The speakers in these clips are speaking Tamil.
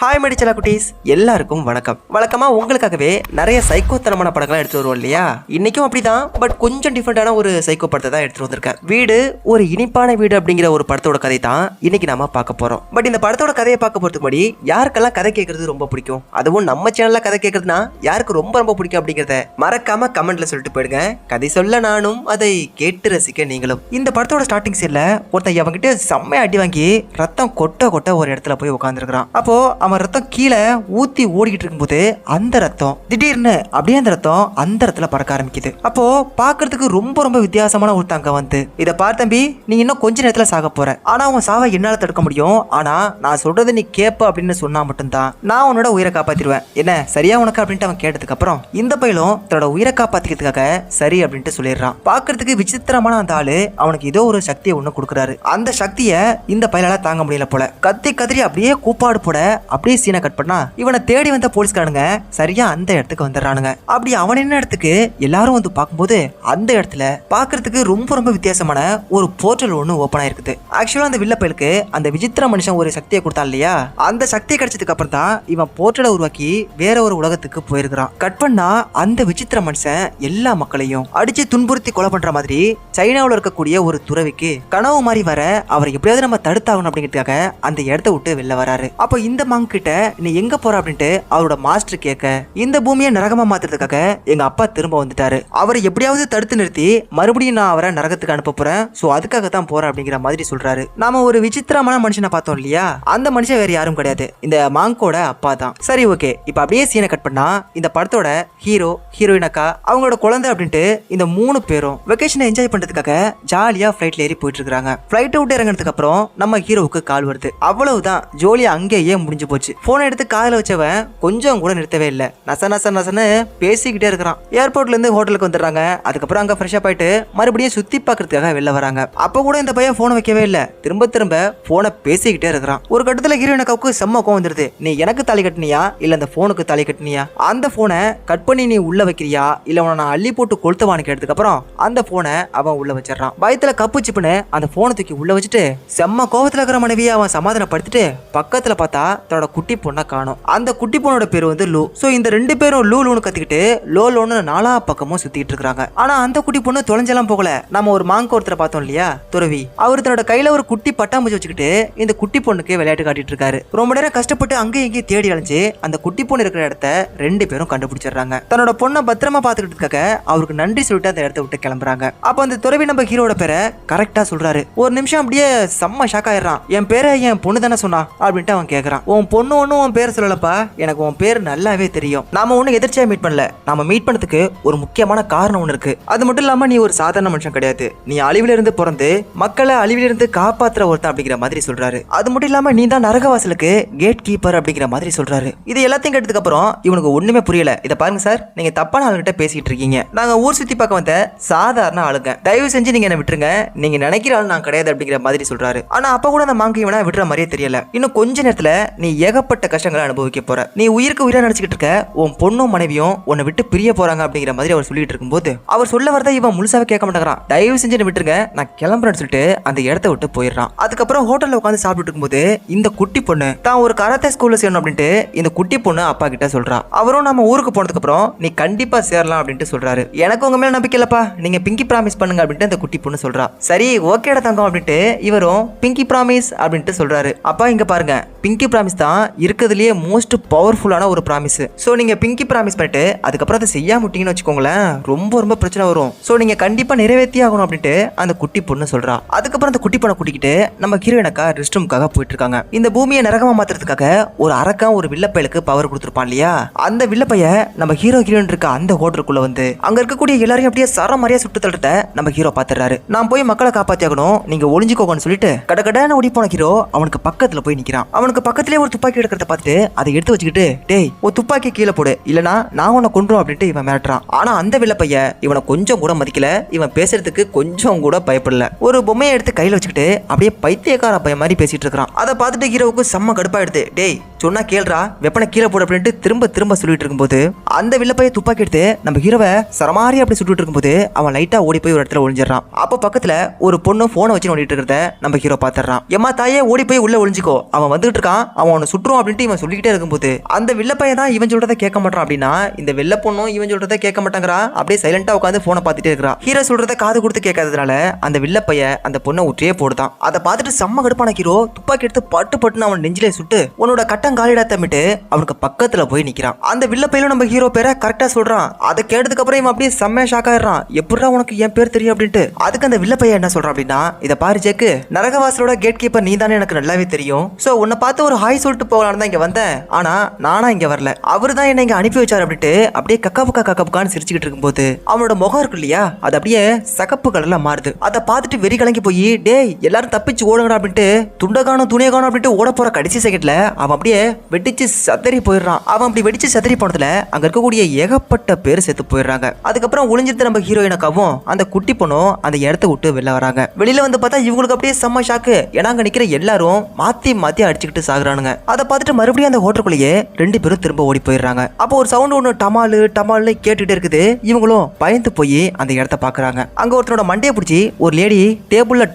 ஹாய் மெடிச்சலா குட்டீஸ், எல்லாருக்கும் வணக்கம். வழக்கமா உங்களுக்காகவே நிறைய சைக்கோத்தனமான படங்கள்லாம் எடுத்து வருவோம் இல்லையா? இன்னைக்கும் அப்படிதான், பட் கொஞ்சம் டிஃப்ரெண்டான ஒரு சைக்கோ படத்தை தான் எடுத்துட்டு வந்திருக்கேன். வீடு ஒரு இனிப்பான வீடு அப்படிங்கிற ஒரு படத்தோட கதை தான் இன்னைக்கு நாம பார்க்க போறோம். பட் இந்த படத்தோட கதையை பார்க்க போறதுக்கு முன்னாடி யாருக்கெல்லாம் கதை கேட்கறது ரொம்ப பிடிக்கும், அதுவும் நம்ம சேனல்ல கதை கேட்கறதுனா யாருக்கு ரொம்ப ரொம்ப பிடிக்கும் அப்படிங்கறத மறக்காம கமெண்ட்ல சொல்லிட்டு போயிடுங்க. கதை சொல்ல நானும், அதை கேட்டு ரசிக்க நீங்களும். இந்த படத்தோட ஸ்டார்டிங் சீன்ல ஒருத்தன் அவங்கிட்ட செம்மையா அடி வாங்கி ரத்தம் கொட்ட கொட்ட ஒரு இடத்துல போய் உட்காந்துருக்கான். அப்போ அவன் ரத்தம் கீழே ஊத்தி ஓடிக்கிட்டு இருக்கும்போது அந்த ரத்தம் திடீர்னு அப்படியே அந்த ரத்தம் அந்த இடத்துல பறக்க ஆரம்பிக்குது. அப்போ பாக்குறதுக்கு ரொம்ப ரொம்ப வித்தியாசமான ஒருத்தங்க வந்து, இதை பார் தம்பி, நீ இன்னும் கொஞ்ச நேரத்துல சாக போற, ஆனா அவன் சாவை என்னால தடுக்க முடியும், ஆனா நான் சொல்றது நீ கேப்ப அப்படின்னு சொன்னா மட்டும்தான் நான் உன்னோட உயிரை காப்பாத்திடுவேன், என்ன சரியா உனக்கு அப்படின்ட்டு அவன் கேட்டதுக்கு அப்புறம் இந்த பையலும் தன்னோட உயிரை காப்பாத்திக்கிறதுக்காக சரி அப்படின்ட்டு சொல்லிடுறான். பாக்குறதுக்கு விசித்திரமான அந்த ஆளு அவனுக்கு ஏதோ ஒரு சக்தியை ஒண்ணு கொடுக்குறாரு. அந்த சக்தியை இந்த பையலால தாங்க முடியல போல, கத்தி கதறி அப்படியே கூப்பாடு போட அப்படியே சீனை கட் பண்ணா இவனை தேடி வந்த போலீஸ்காரனுங்க சரியா அந்த இடத்துக்கு வந்துடுறானுங்க. அப்படி அவன் என்ன இடத்துக்கு எல்லாரும் வந்து பார்க்கும்போது அந்த இடத்துல பாக்குறதுக்கு ரொம்ப ரொம்ப வித்தியாசமான ஒரு போர்ட்டல் ஒண்ணு ஓபன் ஆயிருக்குது. ஆக்சுவலா அந்த வில்ல பயலுக்கு அந்த விசித்திர மனுஷன் ஒரு சக்தியை கொடுத்தான் இல்லையா, அந்த சக்தியை கிடைச்சதுக்கு அப்புறம் தான் இவன் போர்ட்டலை உருவாக்கி வேற ஒரு உலகத்துக்கு போயிருக்கிறான். கட் பண்ணா அந்த விசித்திர மனுஷன் எல்லா மக்களையும் அடிச்சு துன்புறுத்தி கொலை பண்ற மாதிரி சைனாவில் இருக்கக்கூடிய ஒரு துறவிக்கு கனவு மாதிரி வர அவரை எப்படியாவது நம்ம தடுத்தாகணும் அப்படிங்கிறதுக்காக அந்த இடத்த விட்டு வெளில வராரு. அப்போ இந்த மாங்க் கிட்ட நீ எங்க போற அப்படின்ட்டு அவரோட மாஸ்டர் கேட்க, இந்த பூமியை நரகமா மாத்துறதுக்காக எங்க அப்பா திரும்ப வந்துட்டாரு, அவரை எப்படியாவது தடுத்து நிறுத்தி மறுபடியும் நான் அவரை நரகத்துக்கு அனுப்ப போறேன், சோ அதுக்காக தான் போறேன் அப்படிங்கிற மாதிரி சொல்றாரு. நாம ஒரு விசித்திரமான மனுஷனை பார்த்தோம் இல்லையா, அந்த மனுஷன் வேற யாரும் கிடையாது, இந்த மாங்கோட அப்பா தான். சரி ஓகே, இப்ப அப்படியே சீனை கட் பண்ணா இந்த படத்தோட ஹீரோ ஹீரோயின் அக்கா அவங்களோட குழந்தை அப்படின்ட்டு இந்த 3 பேரும் வெக்கேஷனை என்ஜாய் பண்றதுக்காக ஜாலியா ஃபிளைட்ல ஏறி போயிட்டு இருக்காங்க. ஃபிளைட் விட்டு இறங்கினதுக்கு அப்புறம் நம்ம ஹீரோவுக்கு கால் வருது. அவ்வளவுதான், ஜோலியா அங்கேயே முடிஞ்சு போச்சு. போனை எடுத்து காதல வச்சவன் கொஞ்சம் கூட நிறுத்தவே இல்லை, நச நச நசன்னு பேசிக்கிட்டே இருக்கிறான். ஏர்போர்ட்ல இருந்து ஹோட்டலுக்கு வந்துடுறாங்க. அதுக்கப்புறம் அங்க ஃப்ரெஷ்ஷா போயிட்டு மறுபடியும் சுத்தி பாக்குறதுக்காக வெளில வராங்க. அப்ப கூட இந்த பையன் போனை வைக்கவே இல்லை, திரும்ப திரும்ப போனை பேசிக்கிட்டே இருக்கிறான். ஒரு கட்டத்துல ஹீரோயின் அக்காவுக்கு செம்ம கோவம் வந்துருது, நீ எனக்கு தாலி கட்டினியா இல்ல அந்த போனுக்கு தாலி கட்டினியா, அந்த போனை கட் பண்ணி நீ உள்ள வைக்கிறியா இல்ல உன நான் அள்ளி போட்டு கொளுத்துவான்னு கேட்டதுக்கு அப்புறம் அந்த போனை அவன் உள்ள வச்சிடறான். பயத்துல கப்பு சிப்புன்னு அந்த போனை தூக்கி உள்ள வச்சுட்டு செம்ம கோவத்துல இருக்கிற மனைவியை அவன் சமாதானப்படுத்திட்டு பக்கத்துல பார்த்தா தன்னோட குட்டி பொண்ணை காணும். அந்த குட்டி பொண்ணோட பேர் வந்து லூ. சோ இந்த 2 பேரும் லூ லூன்னு கத்திக்கிட்டு லோ லோன்னு நாலா பக்கமும் சுத்திட்டு இருக்காங்க. ஆனா அந்த குட்டி பொண்ணு தொலைஞ்செல்லாம் போகல. நம்ம ஒரு மாங்க ஒருத்தரை பார்த்தோம் இல்லையா, துறவி, அவர் தன்னோட கையில ஒரு குட்டி பட்டாம்பூச்சி வச்சுக்கிட்டு இந்த குட்டி பொண்ணுக்கு விளையாட்டு காட்டிட்டு இருக்காரு. ரொம்ப நேரம் கஷ்டப்பட்டு அங்கே இங்கே தேடி அலைஞ்சு அந்த குட்டி பொண்ணு இருக்கிற இடத்த 2 பேரும் கண்டுபிடிச்சிடுறாங்க. தன்னோட பொண்ணை பத்திரமா பாத்துக்கிட்டதுக்காக அவருக்கு நன்றி சொல்லிட்டு அந்த இடத்த விட்டு கிளம்புறாங்க. அப்ப அந்த துறவி நம்ம ஹீரோட பேரை கரெக்டா சொல்றாரு. ஒரு நிமிஷம் அப்படியே செம்ம ஷாக் ஆயிடுறான். என் பேரை என் பொண்ணு தானே சொன்னா அப்படின்ட்டு அவன் கேக்குறான். உன் பொண்ணு ஒன்னும் உன் பேர் சொல்லலப்பா, எனக்கு உன் பேர் நல்லாவே தெரியும், நாம ஒண்ணு எதிர்ச்சியா மீட் பண்ணல, நாம மீட் பண்ணதுக்கு ஒரு முக்கியமான காரணம் ஒண்ணு இருக்கு, அது மட்டும் இல்லாம நீ ஒரு சாதாரண மனுஷன் கிடையாது, நீ அழிவில இருந்து பிறந்து மக்களை அழிவில இருந்து காப்பாத்துற ஒருத்தன் அப்படிங்கிற மாதிரி சொல்றாரு. அது மட்டும் இல்லாம நீ தான் நரகவாசலுக்கு கேட் கீப்பர் அப்படிங்கிற மாதிரி சொல்றாரு. இது எல்லாத்தையும் கேட்டதுக்கு அப்புறம் இவனுக்கு ஒண்ணுமே புரியல. இத பாருங்க சார், நீங்க தப்பான ஆளுகிட்ட பேசிட்டு இருக்கீங்க, நாங்க ஊர் சுத்தி பார்க்க வந்த சாதாரண ஆளுங்க, தயவு செஞ்சு நீங்க என்ன விட்டுருங்க, நீங்க நினைக்கிற ஆள் நான் கிடையாது அப்படிங்கிற மாதிரி சொல்றாரு. ஆனா அப்ப கூட அந்த மாங்கி இவனை விடுற மாதிரியே தெரியல. இன்னும் கொஞ்ச நேரத்துல நீ ஏகப்பட்ட கஷ்டங்களை அனுபவிக்க போற, நீ உயிருக்கு உயிரா நினைச்சுக்கிட்டு இருக்க உன் பொண்ணும் மனைவியும் உன்னை விட்டு பிரிய போறாங்க அப்படிங்கிற மாதிரி அவர் சொல்லிட்டு இருக்கும்போது அவர் சொல்ல வரதை இவன் முழுசாவே கேட்க மாட்டேங்கிறான். தயவு செஞ்சு விட்டுருங்க, நான் கிளம்புறேன்னு சொல்லிட்டு அந்த இடத்த விட்டு போயிடுறான். அதுக்கப்புறம் ஹோட்டல்ல உட்காந்து சாப்பிட்டு இருக்கும்போது இந்த குட்டி பொண்ணு தான் ஒரு கராத்தே ஸ்கூல்ல சேரணும் அப்படின்ட்டு இந்த குட்டி பொண்ணு அப்பா கிட்ட சொல்றான். அவரும் நம்ம ஊருக்கு போனதுக்கு அப்புறம் நீ கண்டிப்பா சேரலாம் அப்படின்ட்டு சொல்றாரு. எனக்கு உங்க மேல நம்பிக்கை இல்லப்பா, நீங்க பிங்கி ப்ராமிஸ் பண்ணுங்க அப்படின்ட்டு அந்த குட்டி பொண்ணு சொல்றா. சரி ஓகேடா தங்கம் அப்படின்ட்டு இவரும் பிங்கி ப்ராமிஸ் அப்படின்ட்டு சொல்றாரு. அப்பா இங்க பாருங்க, பிங்கி ப்ராமிஸ் தான் இருக்கிறதுலயே மோஸ்ட் பவர்ஃபுல்லான ஒரு ப்ராமிஸ். சோ நீங்க பிங்கி ப்ராமிஸ் பண்ணிட்டு அதுக்கப்புறம் அதை செய்யாம விட்டீங்கன்னு வச்சுக்கோங்களேன், ரொம்ப ரொம்ப பிரச்சனை வரும். சோ நீங்க கண்டிப்பா நிறைவேற்றி ஆகணும் அப்படின்ட்டு அந்த குட்டி பொண்ணு சொல்றா. அதுக்கப்புறம் அந்த குட்டி பொண்ணை கூட்டிக்கிட்டு நம்ம ஹீரோயினக்கா ரெஸ்ட் ரூமுக்காக போயிட்டு இருக்காங்க. இந்த பூமியை நரகமா மாத்துறதுக்காக ஒரு அரக்கன் ஒரு வில்லப்பயலுக்கு பவர் கொடுத்துருப்பான் இல்லையா, அந்த வில்லப்பைய நம்ம ஹீரோயின் இருக்க அந்த ஹோட்டலுக்குள்ள வந்து அங்க இருக்கக்கூடிய எல்லாரையும் அப்படியே சரமாரியா சுட்டு தள்ளுறத நம்ம ஹீரோ பாத்துறாரு. நான் போய் மக்களை காப்பாத்தி ஆகணும், நீங்க ஒளிஞ்சுக்கோங்கன்னு சொல்லிட்டு கடகடான ஓடி போன ஹீரோ அவனுக்கு பக்கத்துல போய் நிக்கிறான். அவனுக்கு பக்கத்திலே ஒரு துப்பாக்கி எடுக்கிறத பார்த்துட்டு அதை எடுத்து வச்சுக்கிட்டு, டேய் ஒரு துப்பாக்கி கீழே போடு, இல்லனா நான் உன்னை கொன்றும் அப்படின்ட்டு இவன் மிரட்டுறான். ஆனா அந்த வில்லப்பைய இவனை கொஞ்சம் கூட மதிக்கல, இவன் பேசுறதுக்கு கொஞ்சம் கூட பயப்படல. ஒரு பொம்மையை எடுத்து கையில வச்சுக்கிட்டு அப்படியே பைத்தியக்கார பையன் மாதிரி பேசிட்டு இருக்கான். அதை பார்த்துட்டு ஹீரோவுக்கு செம்ம கடுப்பா எடுத்து, டேய் சொன்னா கேள்றா, வெப்பனை கீழே போடு அப்படின்ட்டு திரும்ப திரும்ப சொல்லிட்டு இருக்கும்போது அந்த வில்லப்பைய துப்பாக்கி எடுத்து நம்ம ஹீரோவை சரமாரி அப்படி சுட்டுட்டு இருக்கும்போது அவன் லைட்டா ஓடி போய் ஒரு இடத்துல ஒளிஞ்சிடறான். அப்ப பக்கத்துல ஒரு பொண்ணு போனை வச்சு ஓடிட்டு இருக்கிறத நம்ம ஹீரோ பாத்துறான். எம்மா தாயே ஓடி போய் உள்ள ஒளிஞ்சிக்கோ, அவன் வந்துட்டு இருக்கான், அவன் சுற்றுவோம் அப்படின்ட்டு இவன் சொல்லிக்கிட்டே இருக்கும்போது அந்த வில்ல பையன் தான் இவன் சொல்றதை கேட்க மாட்டான் அப்படின்னா இந்த வெள்ள பொண்ணும் இவன் சொல்றதை கேட்க மாட்டாங்கிறா. அப்படியே சைலண்டா உட்காந்து போனை பார்த்துட்டே இருக்கிறா. ஹீரோ சொல்றதை காது கொடுத்து கேட்காததுனால அந்த வில்ல பையன் அந்த பொண்ணை உற்றியே போடுதான். அதை பார்த்துட்டு செம்ம கடுப்பான ஹீரோ துப்பாக்கி எடுத்து பட்டுன்னு அவன் நெஞ்சிலே சுட்டு உன்னோட கட்டம் காலிடா தம்பிட்டு அவனுக்கு பக்கத்துல போய் நிக்கிறான். அந்த வில்ல பையனும் நம்ம ஹீரோ பேரை கரெக்டா சொல்றான். அதை கேட்டதுக்கு அப்புறம் இவன் அப்படியே செம்மையா ஷாக் ஆயிடுறான். எப்படிடா உனக்கு என் பேர் தெரியும் அப்படின்ட்டு. அதுக்கு அந்த வில்ல பையன் என்ன சொல்றான் அப்படின்னா இதை பாரு ஜேக்கு, நரகவாசலோட கேட் கீப்பர் நீ தானே எனக்கு நல்லாவே தெரியும். சோ உன்னை பார்த்து ஒரு ஹாய் சொல்லிட்டு போகலான்னு தான் இங்க வந்தேன். ஆனா நானா இங்க வரல, அவரு தான் என்ன இங்க அனுப்பி வச்சாரு அப்படின்ட்டு அப்படியே கக்காப்புக்கான்னு சிரிச்சுக்கிட்டு இருக்கும்போது அவனோட முகம் இருக்கு இல்லையா அது அப்படியே சகப்பு கலர்ல மாறுது. அதை பார்த்துட்டு வெறி கலங்கி போய் டேய் எல்லாரும் தப்பிச்சு ஓடுங்கடா அப்படின்ட்டு துண்டகானம் துணியகானம் அப்படின்ட்டு ஓட போற கடைசி செகண்ட்ல அவன் அப்படியே வெடிச்சு சதறி போயிடுறான். அவன் அப்படி வெடிச்சு சதறி போனதுல அங்க இருக்கக்கூடிய ஏகப்பட்ட பேர் செத்து போயிடுறாங்க. அதுக்கப்புறம் ஒளிஞ்சிருந்த நம்ம ஹீரோயினுக்காவும் அந்த குட்டி பொண்ணும் அந்த இடத்த விட்டு வெளில வராங்க. வெளியில வந்து பார்த்தா இவங்களுக்கு அப்படியே செம்ம ஷாக்கு. ஏன்னா அங்க நிக்கிற எல்லாரும் மாத்தி மாத்தி அடிச்சுக்கிட்டு சாகுறானுங்க. அதை பார்த்துட்டு மறுபடியும் அந்த ஹோட்டலுக்குள்ளேயே 2 பேரும் திரும்ப ஓடி போயிடுறாங்க. அப்போ ஒரு சவுண்ட் ஒண்ணு டமால்னு கேட்டுட்டே இருக்குது. இவங்களும் பயந்து போய் அந்த இடத்த பாக்குறாங்க. அங்க ஒருத்தனோட மண்டையை பிடிச்சி ஒரு லேடி டேபிள்ல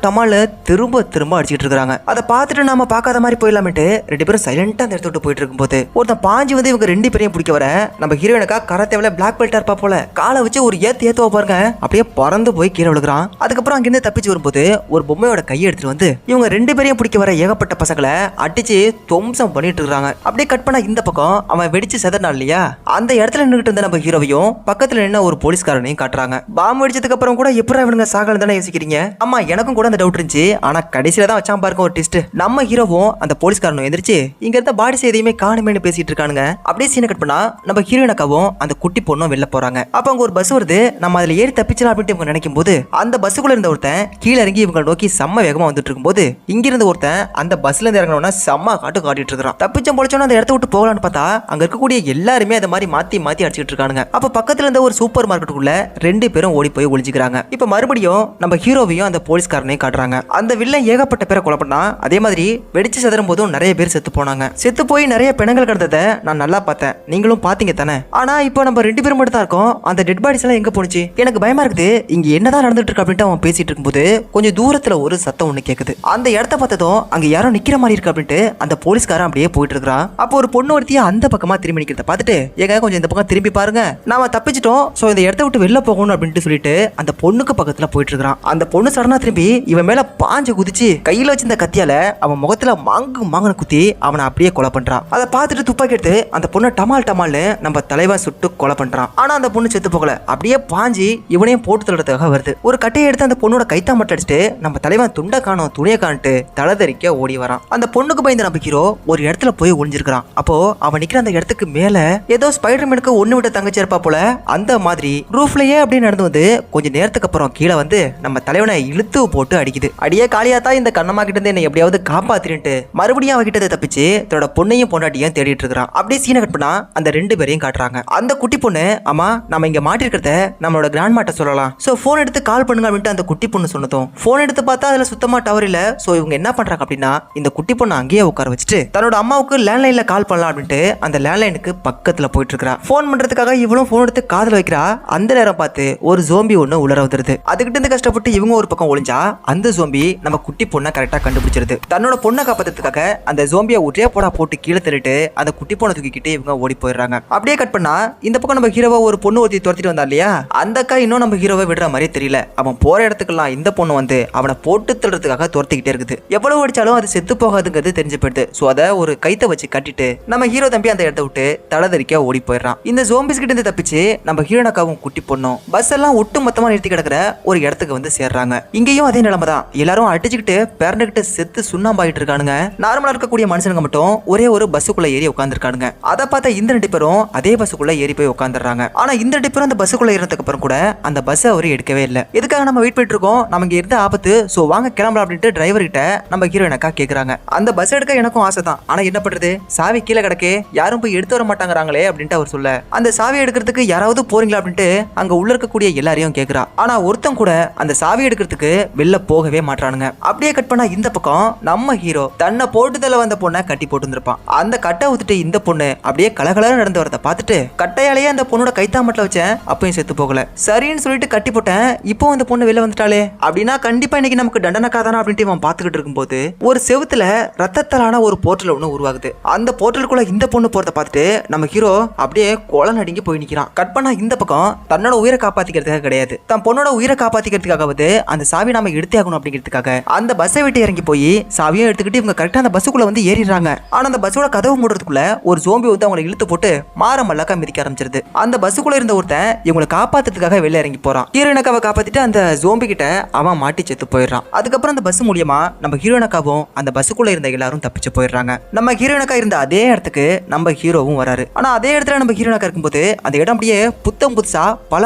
டமால் திரும்ப அடிச்சுட்டு இருக்காங்க. அதை பார்த்துட்டு நாம பார்க்காத மாதிரி போயிடலாமேட்டு 2 பேரும் சைலண்டா அந்த இடத்த விட்டு போயிட்டு இருக்கும்போது ஒருத்தன் பாஞ்சு வந்து இவங்க 2 பேரையும் பிடிக்க வர நம்ம ஹீரோயினுக்கா கராத்தேவில பிளாக் பெல்ட்டா இருப்பா போல காலை வச்சு ஒரு ஏத்துவா பாருங்க அப்படியே பறந்து போய் கீழே விழுகிறான். அதுக்கப்புறம் அங்கிருந்து தப்பிச்சு வரும்போது ஒரு பொம்மையோட கையை எடுத்துட்டு வந்து இவங்க 2 பேரையும் பிடிக்க வர ஏகப்பட்ட பசங்களை அடிச்சு துவம்சம் பண்ணிட்டு இருக்காங்க. அப்படியே கட் பண்ணா இந்த பக்கம் அவன் வெடிச்சு செதறனா இல்லையா அந்த இடத்துல நின்றுட்டு இருந்த நம்ம ஹீரோவையும் பக்கத்துல நின்ன ஒரு போலீஸ்காரனையும் காட்டுறாங்க. பாம்பு வெடிச்சதுக்கு அப்புறம் கூட எப்படி இவனுங்க சாகல தானே யோசிக்கிறீங்க. ஆமா எனக்கும் கூட அந்த டவுட் இருந்துச்சு. ஆனா கடைசியில தான் வச்சான் பாருங்க ஒரு ட்விஸ்ட். நம்ம ஹீரோவும் அந்த போலீஸ்காரனும் எந்திரிச்சு இங்க இருந்த பாடி எதையுமே காணுமேனு பேசிட்டு இருக்கானுங்க. அப்படியே சீனை கட் பண்ணா நம்ம ஹீரோயினுக்காவும் அந்த குட்டி பொண்ணும் வெளில போறாங்க. அப்ப அங்க ஒரு பஸ் வருது. நம்ம அதுல ஏறி தப்பிச்சலாம் அப்படின்ட்டு இவங்க நினைக்கும் போது அந்த பஸ்ஸுக்குள்ள இருந்த ஒருத்தன் கீழே இறங்கி இவங்க நோக்கி செம்ம வேகமா வந்துட்டு இருக்கும்போது இங்க இருந்த ஒருத்தன் அந்த பஸ்ல இருந்து இறங்கணும்னா செம்ம காட்டிட்டு இருக்கான். தப்பிச்சம் பொழைச்சோன்னு அந்த இடத்த விட்டு போகலான்னு பார்த்தா அங்க இருக்கக்கூடிய எல்லாருமே அந்த மாதிரி மாத்தி அடிச்சுட்டு இருக்கானுங்க. அப்ப பக்கத்துல இருந்த ஒரு சூப்பர் மார்க்கெட்டுக்குள்ள 2 பேரும் ஓடி போய் ஒளிஞ்சுக்கிறாங்க. இப்ப மறுபடியும் நம்ம ஹீரோவையும் அந்த போலீஸ்காரனையும் காட்டுறாங்க. அந்த வில்லன் ஏகப்பட்ட பேரை கொலை பண்ணா. அதே மாதிரி வெடிச்சு சதறும் போதும் நிறைய பேர் செத்து போனாங்க. செத்து போய் நிறைய பிணங்கள் கிடந்ததை நான் நல்லா பார்த்தேன். நீங்களும் பாத்தீங்க தானே. ஆனா இப்போ நம்ம 2 பேரும் மட்டும் தான் இருக்கோம். அந்த டெட் பாடிஸ் எல்லாம் எங்க போனுச்சு? எனக்கு பயமா இருக்குது. இங்க என்னதான் நடந்துட்டு இருக்கு அப்படின்ட்டு அவன் பேசிட்டு இருக்கும்போது கொஞ்சம் தூரத்துல ஒரு சத்தம் ஒண்ணு கேக்குது. அந்த இடத்த பார்த்ததும் அங்க யாரோ நிக்கிற மாதிரி இருக்கு அப்படின்ட்டு அந்த போலீஸ்காரன் அப்படியே போயிட்டு இருக்கான். அப்போ ஒரு பொண்ணு ஒருத்தியா அந்த பக்கமா திரும்பி நிக்கிறத பார்த்துட்டு ஏங்க கொஞ்சம் இந்த பக்கம் திரும்பி பாருங்க, நாம தப்பிச்சிட்டோம். சோ இந்த இடத்த விட்டு வெளில போகணும் அப்படின்ட்டு சொல்லிட்டு அந்த பொண்ணுக்கு பக்கத்துல போயிட்டு இருக்கான். அந்த பொண்ணு சடனா திரும்பி இவன் மேல பாஞ்சு குதிச்சு கையில வச்சிருந்த கத்தியால அவன் முகத்துல மாங்கன குத்தி அவனை அப்படியே கொலை பண்றான். அதை பார்த்துட்டு துப்பாக்கி எடுத்து அந்த பொண்ணை டமால்னு நம்ம தலைவன் சுட்டு கொலை பண்றான். ஆனா அந்த பொண்ணு செத்து போகல. அப்படியே பாஞ்சு இவனையும் போட்டு தள்ளுறதுக்காக வருது. ஒரு கட்டையை எடுத்து அந்த பொண்ணோட கைத்தா மட்டும் அடிச்சுட்டு நம்ம தலைவன் துண்டை காணும் துணியை காணிட்டு தலதறிக்க ஓடி வரான். அந்த பொண்ணுக்கு பயந்து நம்ம ஹீரோ ஒரு இடத்துல போய் ஒளிஞ்சிருக்கான். அப்போ அவன் நிக்கிற அந்த இடத்துக்கு மேல ஏதோ ஸ்பைடர்மேனுக்கு ஒண்ணு விட்ட தங்கச்சி இருப்பா போல அந்த மாதிரி ரூஃப்லயே அப்படியே நடந்து வந்து கொஞ்ச நேரத்துக்கு அப்புறம் கீழே வந்து நம்ம தலைவனை இழுத்து போட்டு அடிக்குது. அடியே காளியாத்தா இந்த கண்ணம்மா கிட்ட இருந்து என்ன எப்படியாவது காப்பாத்திட்டு மறுபடியும் அவகிட்ட தப்பிச்சு தன்னோட பொண்ணையும் பொண்டாட்டியும் தேடிட்டு இருக்கான். அப்படியே சீனை கட் பண்ணா அந்த 2 பேரையும் காட்டுறாங்க. அந்த குட்டி பொண்ணு அம்மா நம்ம இங்க மாட்டிருக்கிறத நம்மளோட கிராண்ட் மாட்ட சொல்லலாம். சோ போன் எடுத்து கால் பண்ணுங்க அப்படின்ட்டு அந்த குட்டி பொண்ணு சொன்னதும் போன் எடுத்து பார்த்தா அதுல சுத்தமா டவர் இல்ல. சோ இவங்க என்ன பண்றாங்க அப்படின்னா இந்த குட்டி பொண்ணு அங்கேயே உட்கார வச்சுட்டு தன்னோட அம்மாவுக்கு லேண்ட்லைன்ல கால் பண்ணலாம் அப்படின்ட்டு அந்த லேண்ட்லைனுக்கு பக்கத்துல போயிட்டு இருக்கா. போன் பண்றதுக்காக இவளும் போன் எடுத்து காதுல வைக்கிறா. அந்த நேரம் பார்த்து ஒரு ஜோம்பி ஒண்ணு உலர வந்துருது. அதுகிட்ட இருந்து கஷ்டப்பட்டு இவங்க ஒரு பக்கம் ஒளிஞ்சா அந்த ஜோம்பி நம்ம குட்டி பொண்ணை கரெக்டா கண்டுபிடிச்சிருது. தன்னோட பொண்ணை காப்பாத்துறதுக்காக அந்த ஜோம்பியை ஒரே போடா போட்டு கீழே தள்ளிட்டு அந்த குட்டி பொண்ணை தூக்கிக்கிட்டு இவங்க ஓடி போயிடுறாங்க. அப்படியே கட் பண்ணா இந்த பக்கம் நம்ம ஹீரோவை ஒரு பொண்ணு ஒருத்தி துரத்திட்டு வந்தா இல்லையா அந்த அக்கா இன்னும் நம்ம ஹீரோவை விடுற மாதிரி தெரியல. அவன் போற இடத்துக்கெல்லாம் இந்த பொண்ணு வந்து அவனை போட்டு தள்ளுறதுக்காக துரத்திக்கிட்டே இருக்குது. எவ்வளவு அடிச்சாலும் அது செத்து போகாதுங்கிறது தெரிஞ்சு போயிடுது. சோ அதை ஒரு கைத்தை வச்சு கட்டிட்டு நம்ம ஹீரோ தம்பி அந்த இடத்த விட்டு தலதறிக்க ஓடி போயிடுறான். இந்த ஜோம்பிஸ் கிட்ட இருந்து தப்பிச்சு நம்ம ஹீரோனக்காவும் குட்டி பொண்ணும் பஸ் எல்லாம் ஒட்டு மொத்தமா நிறுத்தி கிடக்குற ஒரு இடத்துக்கு வந்து சேர்றாங்க. இங்கேயும் அதே நிலைமை தான். எல்லாரும் அடிச்சுக்கிட்டு பேரண்டுகிட்டு செத்து சுண்ணாம்பாயிட்டு இருக்கானுங்க. நார்மலா இருக்கக்கூடிய மனுஷனுங்க மட்டும் ஒரே ஒரு பஸ்ஸுக்குள்ள ஏறி உட்காந்துருக்கானுங்க. அதை பார்த்தா இந்த 2 பேரும் அதே பஸ்ஸுக்குள்ள ஏறி போய் உட்காந்துறாங்க. ஆனா இந்த 2 பேரும் அந்த பஸ்ஸுக்குள்ள ஏறதுக்கு அப்புறம் கூட அந்த பஸ் அவரு எடுக்கவே இல்லை. எதுக்காக நம்ம வெயிட் பண்ணிட்டு இருக்கோம், நமக்கு இருந்த ஆபத்து, சோ வாங்க கிளம்பலாம் அப்படின்ட்டு டிரைவர் கிட்ட நம்ம ஹீரோயினக்கா கேக்குறாங்க. அந்த பஸ் எடுக்க எனக்கும் ஆசை தான். ஆனா என்ன பண்றது, சாவி கீழே கிடக்கே, யாரும் போய் எடுத்து வர மாட்டாங்கறாங்களே அப்படின்ட்டு அவர் சொல்ல அந்த சாவி எடுக்கிறதுக்கு யாராவது போறீங்களா அப்படின்ட்டு அங்க உள்ள இருக்கக்கூடிய எல்லாரையும் கேக்குறா. ஆனா ஒருத்தன் கூட அந்த சாவி எடுக்கிறதுக்கு வெளில போகவே மாட்டானுங்க. அப்படியே கட் பண்ணா இந்த பக்கம் நம்ம ஹீரோ தன்னை போட்டுதல வந்த பொண்ணை கட்டி போட்டு வந்திருப்பான். அந்த கட்டை ஊத்துட்டு இந்த பொண்ணு அப்படியே கலகலன்னு நடந்து வரத பார்த்துட்டு கட்டையாலேயே அந்த பொண்ணோட கைத்தாமட்டில் வச்சேன், அப்பயும் செத்து போகல. சரின்னு சொல்லிட்டு கட்டி போட்டேன், இப்போ அந்த பொண்ணு வெளில வந்துட்டாலே அப்படின்னா கண்டிப்பா இன்னைக்கு நமக்கு தண்டனைக்காதானா அப்படின்ட்டு இவன் பார்த்துக்கிட்டு இருக்கும்போது ஒரு செவுத்துல ரத்தத்தாலான ஒரு போர்ட்டல் ஒன்று உருவாகுது. அந்த போர்ட்டலுக்குள்ள இந்த பொண்ணு போறத பார்த்துட்டு நம்ம ஹீரோ அப்படியே கொலை நடுங்கி போய் நிக்கிறான். கட் பண்ணா இந்த பக்கம் தன்னோட உயிரை காப்பாத்திக்கிறதுக்காக கிடையாது, தன் பொண்ணோட உயிரை காப்பாத்திக்கிறதுக்காகவது அந்த சாவி நாம எடுத்தே ஆகணும் அப்படிங்கிறதுக்காக அந்த பஸ்ஸை விட்டு இறங்கி போய் சாவியும் எடுத்துக்கிட்டு இவங்க கரெக்டா அந்த பஸ்ஸுக்குள்ள வந்து ஏறிடுறாங்க. ஆனா அந்த பஸ்ஸோட கதவு மூடுறதுக்குள்ள ஒரு ஜோம்பி வந்து அவங்களை இழுத்து போட்டு மாறமல்லக்கா மிதிக்க ஆரம்பிச்சிருது. அந்த பஸ்ஸுக்குள்ள இருந்த ஒருத்தன் இவங்களை காப்பாத்துறதுக்காக வெளில இறங்கி போறான். ஹீரோயினக்காவை காப்பாத்திட்டு அந்த ஜோம்பி கிட்ட அவன் மாட்டி செத்து போயிடுறான். அதுக்கப்புறம் அந்த பஸ் மூலியமா நம்ம ஹீரோயினக்காவும் அந்த பஸ்ஸுக்குள்ள இருந்த எல்லாரும் தப்பிச்சு போயிடுறாங்க. நம்ம ஹீரோயினக்கா இருந்த அதே இடத்துக்கு நம்ம ஹீரோவும் வராரு. ஆனா அதே இடத்துல நம்ம ஹீரோயினக்கா இருக்கும்போது அந்த இடம் அப்படியே புத்தம் புதுசா பல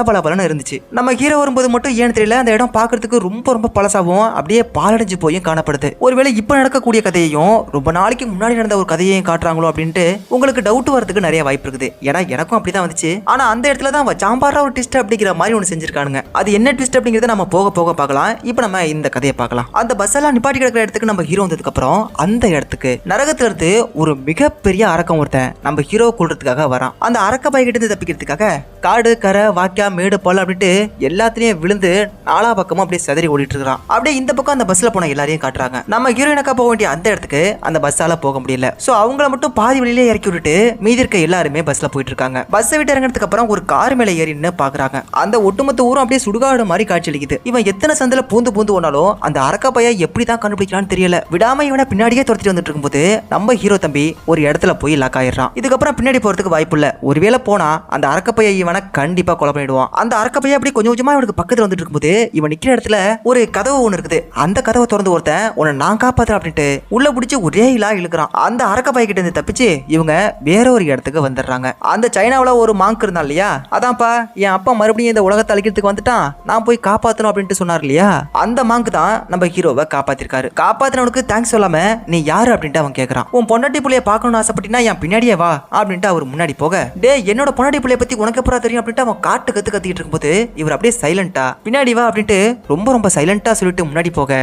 இருந்துச்சு. நம்ம ஹீரோ வரும்போது மட்டும் ஏன்னு தெரியல அந்த இடம் பாக்குறதுக்கு ரொம்ப பழசாவும் அப்படியே பாலடைஞ்சு போயும் காணப்படுது. ஒருவேளை இப்ப நடக்கக்கூடிய கதையையும் ரொம்ப நாளைக்கு முன்னாடி நடந்த ஒரு கதையையும் காட்டுறாங்களோ அப்படின்ட்டு உங்களுக்கு டவுட் வரதுக்கு நிறைய வாய்ப்பு இருக்குது. ஏன்னா எனக்கும் அப்படிதான் வந்துச்சு. ஆனா அந்த இடத்துல தான் சாம்பாரா ஒரு ட்விஸ்ட் அப்படிங்கிற மாதிரி ஒன்று செஞ்சிருக்கானுங்க. அது என்ன ட்விஸ்ட் அப்படிங்கறத நம்ம போக போக பார்க்கலாம். இப்போ நம்ம இந்த கதையை பார்க்கலாம். அந்த பஸ் எல்லாம் நிப்பாட்டி கிடக்கிற இடத்துக்கு நம்ம ஹீரோ வந்ததுக்கு அப்புறம் அந்த இடத்துக்கு நரகத்துல இருந்து ஒரு மிகப்பெரிய அரக்கம் ஒருத்தன் நம்ம ஹீரோ கொள்றதுக்காக வரான். அந்த அரக்க பைக்கிட்ட இருந்து தப்பிக்கிறதுக்காக காடு கரை வாக்கியா மேடு பள்ளம் அப்படின்ட்டு எல்லாத்திலையும் விழுந்து நாலா பக்கமும் அப்படியே சிதறி ஓடிட்டு இருக்கான். அப்படியே இந்த பக்கம் அந்த பஸ்ல போன எல்லாரையும் காட்டுறாங்க. நம்ம ஹீரோயினக்கா போக வேண்டிய அந்த இடத்துக்கு அந்த பஸ்ஸால போக முடியல. சோ அவங்கள மட்டும் பாதி வழியிலே இறக்கி விட்டுட்டு மீதி இருக்க எல்லாருமே பஸ்ல போயிட்டு இருக்காங்க. பஸ்ஸை விட்டு இறங்கினதுக்கு அப்புறம் ஒரு கார் மேல ஏறின்னு பாக்குறாங்க. அந்த ஒட்டுமொத்த ஊரும் அப்படியே சுடுகாடு மாதிரி காட்சி அளிக்குது. இவன் எத்தனை சந்தில பூந்து ஓனாலும் அந்த அரக்க பைய எப்படி தான் கண்டுபிடிக்கலான்னு தெரியல. விடாம இவனை பின்னாடியே துரத்திட்டு வந்துட்டு இருக்கும்போது நம்ம ஹீரோ தம்பி ஒரு இடத்துல போய் லாக் ஆயிடுறான். இதுக்கப்புறம் பின்னாடி போறதுக்கு வாய்ப்பு இல்ல. ஒருவேளை போனா அந்த அரக்க பைய இவனை கண்டிப்பா கொலை பண்ணிடுவான். அந்த அரக்க பைய அப்படி கொஞ்சம் கொஞ்சமா இவனுக்கு பக்கத்துல வந்துட்டு இருக்கும்போது இவன் நிக்கிற இடத்துல ஒரு கதவு ஒன்று இருக்குது. அந்த கதவை திறந்து ஒருத்தன் உன்னை நான் காப்பாத்துறேன் அப்படின்ட்டு உள்ள பிடிச்சி ஒரே இலா இழுக்கிறான். அந்த அரக்க பைய கிட்ட இருந்து தப்பிச்சு இவங்க வேற ஒரு இடத்துக்கு வந்துடுறாங்க. அந்த சைனாவுல ஒரு மாங்க் இருந்தான் இல்லையா, அதான்ப்பா என் அப்பா மறுபடியும் இந்த உலகத்தை அழிக்கிறதுக்கு வந்துட்டான், நான் போய் காப்பாத்தணும் அப்படின்ட்டு சொன்னார் இல்லையா, அந்த மாங்க் தான் நம்ம ஹீரோவை காப்பாத்திருக்காரு. காப்பாத்தினவனுக்கு தேங்க்ஸ் சொல்லாம நீ யாரு அப்படின்ட்டு அவன் கேட்கறான். உன் பொண்டாட்டி புள்ளைய பார்க்கணும்னு ஆசைப்பட்டினா என் பின்னாடியே வா அப்படின்ட்டு அவர் முன்னாடி போக, டே என்னோட பொண்டாட்டி புள்ளைய பத்தி உனக்கு எப்பறம் தெரியும் அப்படின்ட்டு அவன் காட்டு கத்திட்டு இருக்கும்போது இவர் அப்படியே சைலண்டா பின்னாடி வா அப்படின்ட்டு ரொம்ப சைலண்டா சொல்லிட்டு முன்னாடி போக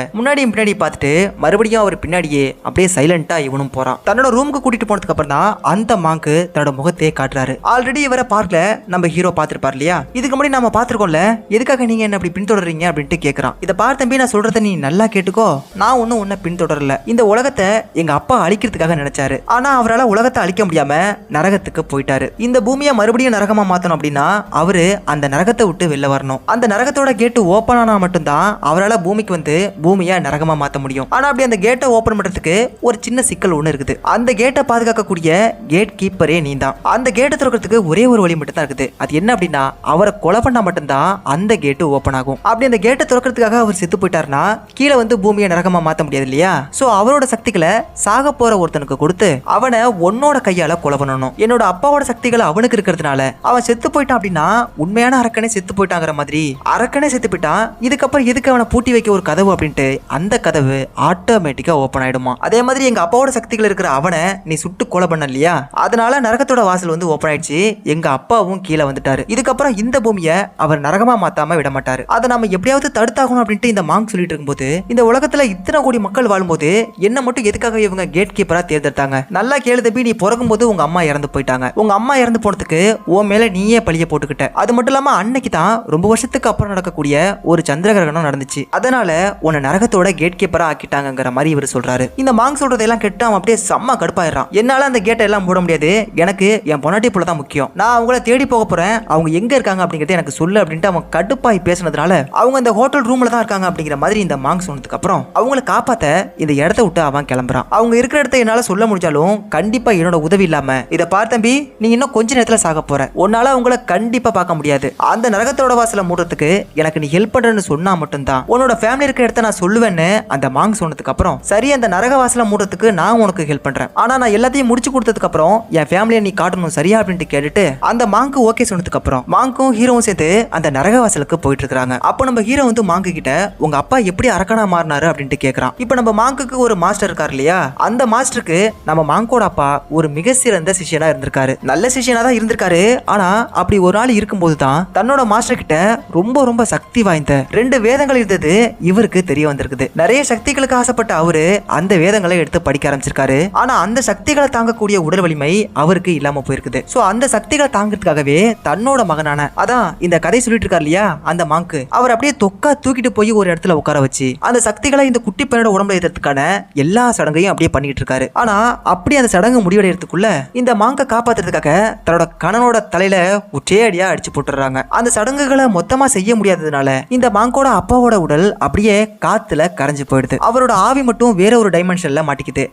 பின்னாடி பார்த்துட்டு மறுபடியும் அவர் பின்னாடியே அப்படியே சைலண்டா இவனும் போறான். தன்னோட ரூமுக்கு கூட்டிட்டு போனதுக்கு அப்புறம் தான் அந்த மாங்க் தன்னோட முகத்தையே காட்டுறாரு. ஆல்ரெடி இவரை பார்க்கல நம்ம ஹீரோ பார்த்திருப்பார் இல்லையா, இதுக்கு முன்னாடி நம்ம பார்த்திருக்கோம்ல, எதுக்காக நீங்க என்ன அப்படி பின்தொடர்றீங்க அப்படின்ட்டு கேட்கறான். இதை பார்த்த தம்பி நான் சொல்றத நீ நல்லா கேட்டுக்கோ, நான் ஒன்னும் உன்னை பின்தொடரல. இந்த உலகத்தை எங்க அப்பா அழிக்கிறதுக்காக நினைச்சாரு. ஆனா அவரால் உலகத்தை அழிக்க முடியாம நரகத்துக்கு போயிட்டாரு. இந்த பூமியை மறுபடியும் நரகமா மாத்தணும் அப்படின்னா அவரு அந்த நரகத்தை விட்டு வெளில வரணும். அந்த நரகத்தோட கேட்டு ஓபன் ஆனா மட்டும்தான் அவரால் பூமிக்கு வந்து பூமியை நரகமா மாத்த முடியும். ஆனா அப்படி அந்த கேட்டை ஓபன் பண்றதுக்கு ஒரு சின்ன சிக்கல் ஒண்ணு இருக்குது. அந்த கேட்டை பாதுகாக்கக்கூடிய கேட் கீப்பரே நீ தான். அந்த கேட்டை திறக்கிறதுக்கு ஒரே ஒரு வழி மட்டும் தான் இருக்குது. அது என்ன அப்படின்னா அவரை கொலை பண்ணா மட்டும்தான் அந்த கேட்டு ஓபன் ஆகும். அப்படி அந்த கேட்டை திறக்கிறதுக்காக அவர் செத்து போயிட்டாருன்னா கீழே வந்து பூமியை நரகமா மாத்த முடியாது இல்லையா. சோ அவரோட சக்திகளை சாக போற ஒருத்தனுக்கு கொடுத்து அவனை உன்னோட கையால கொலை பண்ணணும். என்னோட அப்பாவோட சக்திகளை அவனுக்கு இருக்கிறதுனால அவன் செத்து போயிட்டான் அப்படின்னா உண்மையான அரக்கனே செத்து போயிட்டாங்கிற மாதிரி அரக்கனே செத்து போயிட்டான், இதுக்கப்புறம் எதுக்கு அவனை பூட்டி வைக்க ஒரு கதவு அப்படின்ட்டு அந்த கதவு ஆட்டோமேட்டிக்கா ஓபன் ஆயிடுமா. அதே மாதிரி எங்க அப்பாவோட சக்திகள் இருக்கிற அவனை நீ சுட்டு கொலை பண்ண இல்லையா, அதனால நரகத்தோட வாசல் வந்து ஓபன் ஆயிடுச்சு. எங்க அப்பாவும் கீழே வந்துட்டாரு. இதுக்கப்புறம் இந்த பூமியை அவர் நரகமா மாத்தாம விட மாட்டாரு. அதை நம்ம எப்படியாவது தடுத்தாகணும் அப்படின்ட்டு இந்த மாங்க் சொல்லிட்டு இருக்கும்போது இந்த உலகத்துல இத்தனை கோடி மக்கள் வாழும்போது என்ன மட்டும் எதுக்காக இவங்க கேட் கீப்பரா தேர்ந்தெடுத்தாங்க? நல்லா கேளு தம்பி, நீ பிறக்கும் போது உங்க அம்மா இறந்து போயிட்டாங்க. உங்க அம்மா இறந்து போனதுக்கு உன் மேல நீயே பழிய போட்டுக்கிட்ட. அது மட்டும் இல்லாம அன்னைக்கு தான் ரொம்ப வருஷத்துக்கு அப்புறம் நடக்கக்கூடிய ஒரு சந்திர கிரகணம் நடந்துச்சு. அதனால உன்னை நரகத்தோட கேட் கீப்பரா ஆக்கிட்டாங்கிற மாதிரி இவர் சொல்றாரு. இந்த மாங்க் சொல்றதெல்லாம் கேட்டு அவன் அப்படியே செம்ம கடுப்பாயிடுறான். என்னால அந்த கேட்டை எல்லாம் மூட முடியாது, எனக்கு என் பொண்டாட்டி புள்ள தான் முக்கியம், நான் அவங்கள தேடி போக போறேன், அவங்க எங்க இருக்காங்க அப்படிங்கறத எனக்கு சொல்லு அப்படின்ட்டு அவன் கடுப்பாய் பேசினதுனால அவங்க அந்த ஹோட்டல் ரூம்ல தான் இருக்காங்க அப்படிங்கிற மாதிரி இந்த மாங்க் சொன்னதுக்கு அப்புறம் அவங்கள காப்பாத்த இந்த இடத்த விட்டு அவன் கிளம்புறான். அவங்க இருக்கிற இடத்த என்னால சொல்ல முடிஞ்சாலும் கண்டிப்பா என்னோட உதவி இல்லாம இதை பார்த்த தம்பி நீ இன்னும் கொஞ்ச நேரத்துல சாக போற, உன்னால அவங்கள கண்டிப்பா பார்க்க முடியாது. அந்த நரகத்தோட வாசலை மூடுறதுக்கு எனக்கு நீ ஹெல்ப் பண்றேன்னு சொன்னா மட்டும்தான் உன்னோட ஃபேமிலி இருக்கிற இடத்த நான் சொல்லுவேன்னு அந்த மாங்க் சொன்னதுக்கு அப்புறம் சரி அந்த நரக வாசலை மூடுறதுக்கு நான் உனக்கு ஹெல்ப் பண்றேன், ஆனா நான் எல்லாத்தையும் முடிச்சு கொடுத்ததுக்கு அப்புறம் என் ஃபேமிலியை நீ காட்டணும் சரியா அப்படின்ட்டு கேட்டுட்டு அந்த மாங்க் ஓகே சொன்னதுக்கு அப்புறம் மாங்கும் ஹீரோவும் சேர்த்து அந்த நரக வாசலுக்கு போயிட்டு இருக்காங்க. அப்போ நம்ம ஹீரோ வந்து மாங்கு கிட்ட உங்க அப்பா எப்படி அரக்கனா மாறினாரு அப்படின்ட்டு கேட்கறான். இப்போ நம்ம மாங்குக்கு ஒரு மாஸ்டர் இருக்காரு இல்லையா, அந்த மாஸ்டருக்கு நம்ம மாங்கோட அப்பா ஒரு மிக சிறந்த சிஷியனா இருந்திருக்காரு. நல்ல சிஷியனா தான் இருந்திருக்காரு. ஆனா அப்படி ஒரு நாள் இருக்கும்போது தான் தன்னோட மாஸ்டர் கிட்ட ரொம்ப ரொம்ப சக்தி வாய்ந்த 2 வேதங்கள் இருந்தது இவருக்கு தெரிய வந்திருக்குது. நிறைய சக்திகளுக்கு ஆசைப்பட்ட அவரு அந்த வேதங்களை எடுத்து படிக்க ஆரம்பிச்சிருக்காரு. ஆனா அந்த சக்திகளை தாங்கக்கூடிய உடல் வலிமை அவருக்கு இல்லாம போயிருக்குது. சோ அந்த சக்திகளை தாங்கிறதுக்காகவே தன்னோட மகனான அதான் இந்த கதை சொல்லிட்டு இருக்காரு இல்லையா அந்த மாங்கு, அவர் அப்படியே தொக்கா தூக்கிட்டு போய் ஒரு இடத்துல உட்கார வச்சு அந்த சக்திகளை இந்த குட்டி பையனோட உடம்புல ஏற்றுறதுக்கான எல்லா சடங்கையும் அப்படியே பண்ணிட்டு இருக்காரு. ஆனா அப்படி அந்த சடங்கு முடிவடைறதுக்குள்ள இந்த மாங்க காப்பாத்துறதுக்காக தன்னோட கணனோட தலையில ஒற்றையடியா அடிச்சு போட்டுறாங்க. அந்த சடங்குகளை மொத்தமா செய்ய முடியாததுனால இந்த மாங்கோட அப்பாவோட உடல் அப்படியே காத்துல கரைஞ்சு போயிடுது. அவரோட ஆவி மட்டும் வேற ஒரு டைமென்ஷன்ல மாட்டிக்குது.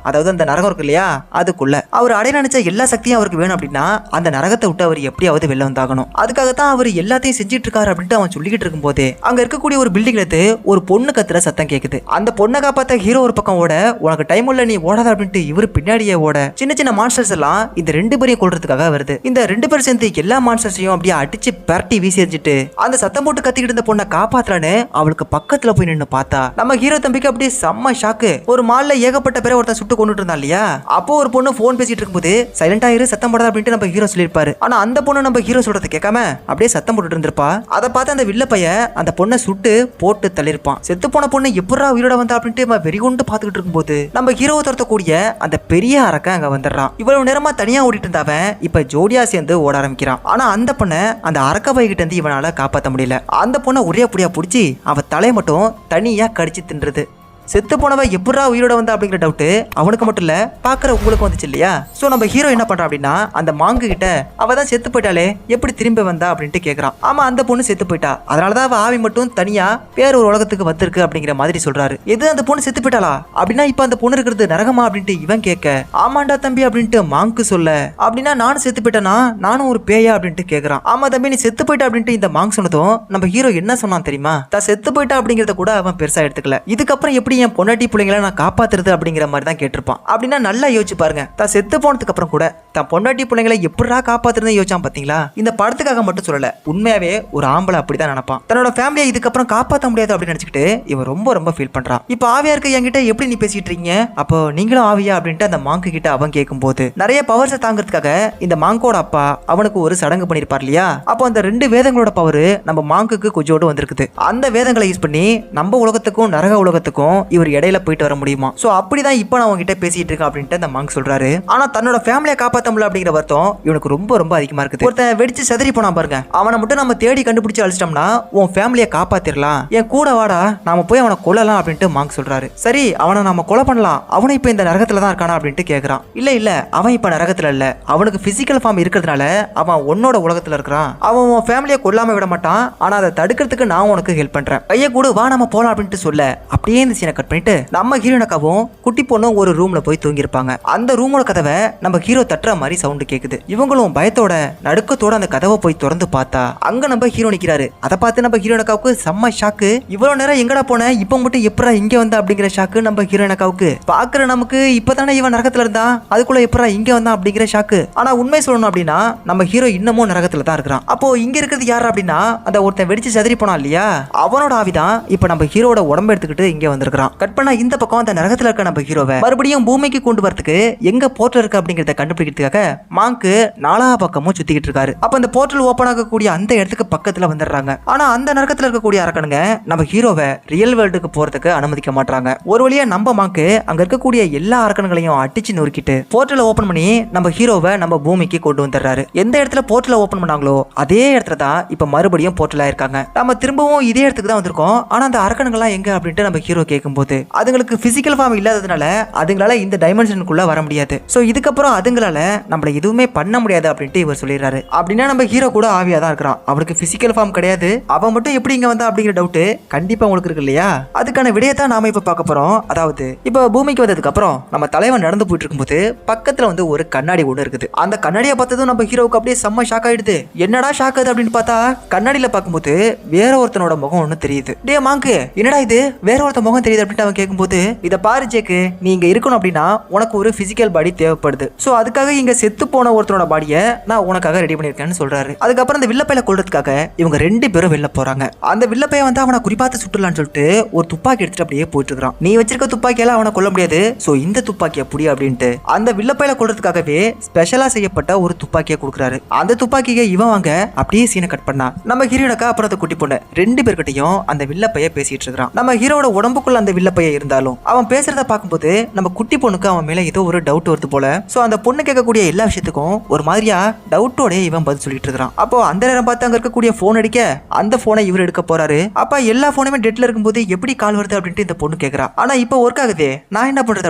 அதாவது அந்த நரகம் இருக்கு இல்லையா அதுக்குள்ள அவர் அடைய நினைச்ச எல்லா சக்தியும் அவருக்கு வேணும் அப்படின்னா அந்த நரகத்தை விட்டு அவர் எப்படியாவது வெளில வந்தாகணும். அதுக்காகத்தான் அவர் எல்லாத்தையும் செஞ்சிட்டு இருக்காரு அப்படின்ட்டு அவன் சொல்லிக்கிட்டு இருக்கும் போதே அங்க இருக்கக்கூடிய ஒரு பில்டிங்ல இருந்து ஒரு பொண்ணு கத்துற சத்தம் கேக்குது. அந்த பொண்ணை காப்பாத்த ஹீரோ ஒரு பக்கம் ஓட, உனக்கு டைம் இல்ல நீ ஓடாத அப்படின்ட்டு இவரு பின்னாடியே ஓட சின்ன சின்ன மான்ஸ்டர்ஸ் எல்லாம் இந்த 2 பேரையும் கொல்றதுக்காக வருது. இந்த 2 பேரும் சேர்ந்து எல்லா மான்ஸ்டர்ஸையும் அப்படியே அடிச்சு பரட்டி வீசி எறிஞ்சிட்டு அந்த சத்தம் போட்டு கத்திக்கிட்டு இருந்த பொண்ணை காப்பாத்தலான்னு அவளுக்கு பக்கத்துல போய் நின்னு பார்த்தா நம்ம ஹீரோ தம்பிக்கு அப்படியே செம்ம ஷாக்கு. ஒரு மால்ல ஏகப்பட்ட பேரை ஒருத்தன் சுட்டு கொண்டுட்டு இருந்தா இல்லையா, அப்போ ஒரு பொண்ணு போன் பேசிட்டு இருக்கும்போது சைலண்டா இரு சத்தம் போடாத அப்படின்ட்டு நம்ம ஹீரோ சொல்லிருப்பாரு. ஆனா அந்த பொண்ணு நம்ம ஹீரோ சொல்றதை கேட்காம அப்படியே சத்தம் போட்டுட்டு இருந்திருப்பா. அதை பார்த்து அந்த வில்ல பையன் அந்த பொண்ணை சுட்டு போட்டு தள்ளிருப்பான். செத்து போன பொண்ணு எப்படா உயிரோட வந்தா அப்படின்ட்டு வெறிகொண்டு பாத்துக்கிட்டு இருக்கும்போது நம்ம ஹீரோவை துரத்தக்கூடிய அந்த பெரிய அரக்கன் அங்க வந்துடுறான். இவ்வளவு நேரமா தனியா ஓடிட்டு இருந்தவன் இப்ப ஜோடியா சேர்ந்து ஓட ஆரம்பிக்கிறான். ஆனா அந்த பொண்ணை அந்த அரக்க பைகிட்ட இருந்து இவனால காப்பாற்ற முடியல. அந்த பொண்ணை ஒரே புடியா புடிச்சு அவ தலையை மட்டும் தனியா கடிச்சு தின்றுது. செத்து போனவ எப்படா உயிரோட வந்தா அப்படிங்கிற டவுட் அவனுக்கு மட்டும் இல்ல பாக்குற உங்களுக்கு வந்துச்சு இல்லையா. சோ நம்ம ஹீரோ என்ன பண்றான் அப்படின்னா அந்த மாங்கு கிட்ட அவ தான் செத்து போயிட்டாலே எப்படி திரும்பி வந்தா அப்படின்ட்டு கேக்குறான். ஆமா அந்த பொண்ணு செத்து போயிட்டா, அதனாலதான் அவ ஆவி மட்டும் தனியா வேற ஒரு உலகத்துக்கு வந்திருக்கு அப்படிங்கிற மாதிரி சொல்றாரு. எது அந்த பொண்ணு செத்து போயிட்டாளா அப்படின்னா இப்ப அந்த பொண்ணு இருக்கிறது நரகமா அப்படின்ட்டு இவன் கேட்க, ஆமாண்டா தம்பி அப்படின்ட்டு மாங்கு சொல்ல, அப்படின்னா நானும் செத்து போயிட்டேனா நானும் ஒரு பேயா அப்படின்ட்டு கேக்குறான். ஆமா தம்பி நீ செத்து போயிட்டா அப்படின்ட்டு இந்த மாங்கு சொன்னதும் நம்ம ஹீரோ என்ன சொன்னான் தெரியுமா, தான் செத்து போயிட்டா அப்படிங்கறத கூட அவன் பெருசா எடுத்துக்கல. இதுக்கப்புறம் எப்படி என் பொண்டாட்டி பிள்ளைங்களை நான் காப்பாத்துறது அப்படிங்கிற மாதிரி தான் கேட்டிருப்பான். அப்படின்னா நல்லா யோசிச்சு பாருங்க, தான் செத்து போனதுக்கு அப்புறம் கூட தான் பொண்டாட்டி பிள்ளைங்களை எப்படா காப்பாத்துறது யோசிச்சான் பாத்தீங்களா. இந்த படத்துக்காக மட்டும் சொல்லல, உண்மையாவே ஒரு ஆம்பளை அப்படிதான் நினைப்பான். தன்னோட ஃபேமிலியை இதுக்கப்புறம் காப்பாற்ற முடியாது அப்படின்னு நினைச்சுக்கிட்டு இவன் ரொம்ப ரொம்ப ஃபீல் பண்றான். இப்ப ஆவியா இருக்க என்கிட்ட எப்படி நீ பேசிட்டு இருக்கீங்க, அப்போ நீங்களும் ஆவியா அப்படின்ட்டு அந்த மாங்கு கிட்ட அவன் கேட்கும் போது நிறைய பவர்ஸை தாங்கிறதுக்காக இந்த மாங்கோட அப்பா அவனுக்கு ஒரு சடங்கு பண்ணிருப்பார் இல்லையா. அப்போ அந்த 2 வேதங்களோட பவர் நம்ம மாங்குக்கு கொஞ்சோடு வந்திருக்குது. அந்த வேதங்களை யூஸ் பண்ணி நம்ம உலகத்துக்கும் நரக உலகத்துக்கும் இவர் இடையில போயிட்டு வர முடியுமா. சோ அப்படிதான் இப்ப நான் உங்ககிட்ட பேசிட்டு இருக்கேன் அப்படின்ட்டு அந்த மாங்க் சொல்றாரு. ஆனா தன்னோட ஃபேமிலியை காப்பாற்ற முடியல அப்படிங்கிற வருத்தம் இவனுக்கு ரொம்ப ரொம்ப அதிகமா இருக்குது. ஒருத்தன் வெடிச்சு சதறி போனா பாருங்க, அவனை மட்டும் நம்ம தேடி கண்டுபிடிச்சு அழிச்சிட்டோம்னா உன் ஃபேமிலியை காப்பாத்திரலாம், என் கூட வாடா நாம போய் அவனை கொல்லலாம் அப்படின்ட்டு மாங்க் சொல்றாரு. சரி அவனை நாம கொலை பண்ணலாம், அவனை இப்ப இந்த நரகத்துல தான் இருக்கானா அப்படின்ட்டு கேக்குறான். இல்ல அவன் இப்ப நரகத்துல இல்ல, அவனுக்கு பிசிக்கல் ஃபார்ம் இருக்கிறதுனால அவன் உன்னோட உலகத்துல இருக்கிறான். அவன் உன் ஃபேமிலியை கொல்லாம விட மாட்டான், ஆனா அதை தடுக்கிறதுக்கு நான் உனக்கு ஹெல்ப் பண்றேன், கைய கூட வா நம்ம போலாம் அப்படின்ட்டு சொல்ல அப்படியே இந்த சீனை கட் பண்ணிட்டு நம்ம ஹீரோனக்காவும் குட்டி பொண்ணும் ஒரு ரூம்ல போய் தூங்கி இருப்பாங்க. அந்த ரூமோட கதவை நம்ம ஹீரோ தட்டுற மாதிரி சவுண்ட் கேக்குது. இவங்களும் பயத்தோட நடுக்கத்தோட அந்த கதவை போய் திறந்து பார்த்தா அங்க நம்ம ஹீரோ நிக்கிறாரு. அதை பார்த்து நம்ம ஹீரோனக்காவுக்கு செம்ம ஷாக்கு. இவ்வளவு நேரம் எங்கடா போன, இப்ப மட்டும் எப்படா இங்க வந்தா அப்படிங்கிற ஷாக்கு நம்ம ஹீரோனக்காவுக்கு. பாக்குற நமக்கு இப்பதானே இவன் நரகத்துல இருந்தா, அதுக்குள்ள எப்படா இங்க வந்தா அப்படிங்கிற ஷாக்கு. ஆனா உண்மை சொல்லணும் அப்படின்னா நம்ம ஹீரோ இன்னமும் நரகத்துல தான் இருக்கிறான். அப்போ இங்க இருக்கிறது யாரு அப்படின்னா அந்த ஒருத்தன் வெடிச்சு சதறி போனா இல்லையா, அவனோட ஆவிதான் இப்ப நம்ம ஹீரோட உடம்பு எடுத்துக்கிட்டு இங்க வந்திருக்கான். கட் பண்ணா இந்த பக்கம் அந்த நரகத்துல இருக்க நம்ம ஹீரோவை மறுபடியும் பூமிக்கு கொண்டு வரதுக்கு எங்க போர்ட்டல் இருக்கு அப்படிங்கறத கண்டுபிடிக்கிறதுக்காக மாங்கு 4 பக்கமும் சுத்திக்கிட்டு இருக்காரு. அப்ப அந்த போர்ட்டல் ஓபன் ஆகக்கூடிய அந்த இடத்துக்கு பக்கத்துல வந்துடுறாங்க. ஆனா அந்த நரகத்துல இருக்கக்கூடிய அரக்கனுங்க நம்ம ஹீரோவை ரியல் வேர்ல்டுக்கு போறதுக்கு அனுமதிக்க மாட்டாங்க. ஒரு வழியா நம்ம மாங்கு அங்க இருக்கக்கூடிய எல்லா அரக்கன்களையும் அடிச்சு நொறுக்கிட்டு போர்ட்டலை ஓபன் பண்ணி நம்ம ஹீரோவை நம்ம பூமிக்கு கொண்டு வந்துடுறாரு. எந்த இடத்துல போர்ட்டலை ஓபன் பண்ணாங்களோ அதே இடத்துல தான் இப்ப மறுபடியும் போர்ட்டல் ஆயிருக்காங்க. நம்ம திரும்பவும் இதே இடத்துக்கு தான் வந்திருக்கோம். ஆனா அந்த அரக்கன்கள்லாம் எங்க அப்படின்ட்டு நம்ம ஹீரோ கேட்கும்போது அதுங்களுக்கு பிசிக்கல் ஃபார்ம் இல்லாததுனால அதுங்களால இந்த டைமென்ஷனுக்குள்ள வர முடியாது. சோ இதுக்கப்புறம் அதுங்களால நம்மள எதுவுமே பண்ண முடியாது அப்படின்ட்டு இவர் சொல்லிடுறாரு. அப்படின்னா நம்ம ஹீரோ கூட ஆவியா தான் இருக்கிறான், அவருக்கு பிசிக்கல் ஃபார்ம் கிடையாது. அவன் மட்டும் எப்படி இங்க வந்தா அப்படிங்கிற டவுட் கண்டிப்பா உங்களுக்கு இருக்கு இல்லையா. அதுக்கான விடயத்தான் நாம இப்ப பார்க்க போறோம். அதாவது இப்ப பூமிக்கு வந்ததுக்கு அப்புறம் நம்ம தலைவன் நடந்து போயிட்டு இருக்கும்போது பக்கத்துல வந்து ஒரு கண்ணாடி ஒண்ணு இருக்குது. அந்த கண்ணாடியை பார்த்ததும் நம்ம ஹீரோவுக்கு அப்படியே செம்ம ஷாக் ஆயிடுது. என்னடா ஷாக் ஆகுது அப்படின்னு பார்த்தா கண்ணாடியில பார்க்கும்போது வேற ஒருத்தனோட முகம் ஒண்ணு தெரியுது. டே மாங்கு என்னடா இது வேற ஒருத்த முகம் தெரியுது முடியாது அப்படின்னு அவன் கேட்கும்போது, இதை பாரு ஜேக்கு, நீ இங்க இருக்கணும் அப்படின்னா உனக்கு ஒரு பிசிக்கல் பாடி தேவைப்படுது. சோ அதுக்காக இங்க செத்து போன ஒருத்தரோட பாடியை நான் உனக்காக ரெடி பண்ணிருக்கேன்னு சொல்றாரு. அதுக்கப்புறம் அந்த வில்லப்பையில கொல்றதுக்காக இவங்க 2 பேரும் வெளில போறாங்க. அந்த வில்லப்பைய வந்து அவனை குறிப்பாத்து சுட்டுலான்னு சொல்லிட்டு ஒரு துப்பாக்கி எடுத்துட்டு அப்படியே போயிட்டு இருக்கான். நீ வச்சிருக்க துப்பாக்கியால அவனை கொல்ல முடியாது, சோ இந்த துப்பாக்கியை புடி அப்படின்ட்டு அந்த வில்லப்பையில கொல்றதுக்காகவே ஸ்பெஷலா செய்யப்பட்ட ஒரு துப்பாக்கியை கொடுக்குறாரு. அந்த துப்பாக்கியை இவன் வாங்க அப்படியே சீனை கட் பண்ணா. நம்ம ஹீரோனக்கா அப்புறம் அந்த குட்டி பொண்ணு 2 பேர்கிட்டையும் அந்த வில்லப்பைய பேசிட்டு இருக்கான். நம்ம ஹீரோட உடம்புக்குள்ள அந்த வில்லப்பைய இருந்தாலும் அவன் பேசுறத பார்க்கும்போது நம்ம குட்டி பொண்ணுக்கு அவன் மேல ஏதோ ஒரு டவுட் வருது போல. சோ அந்த பொண்ணு கேட்கக்கூடிய எல்லா விஷயத்துக்கும் ஒரு மாதிரியா டவுட்டோட இவன் பதில் சொல்லிட்டு இருக்கான். அப்போ அந்த நேரம் பார்த்து அங்க இருக்கக்கூடிய போன் அடிக்க அந்த போனை இவர் எடுக்க போறாரு. அப்ப எல்லா போனுமே டெட்ல இருக்கும்போது எப்படி கால் வருது அப்படின்ட்டு இந்த பொண்ணு கேக்குறா. ஆனா இப்போ ஒர்க் ஆகுதே, நான் என்ன பண்றது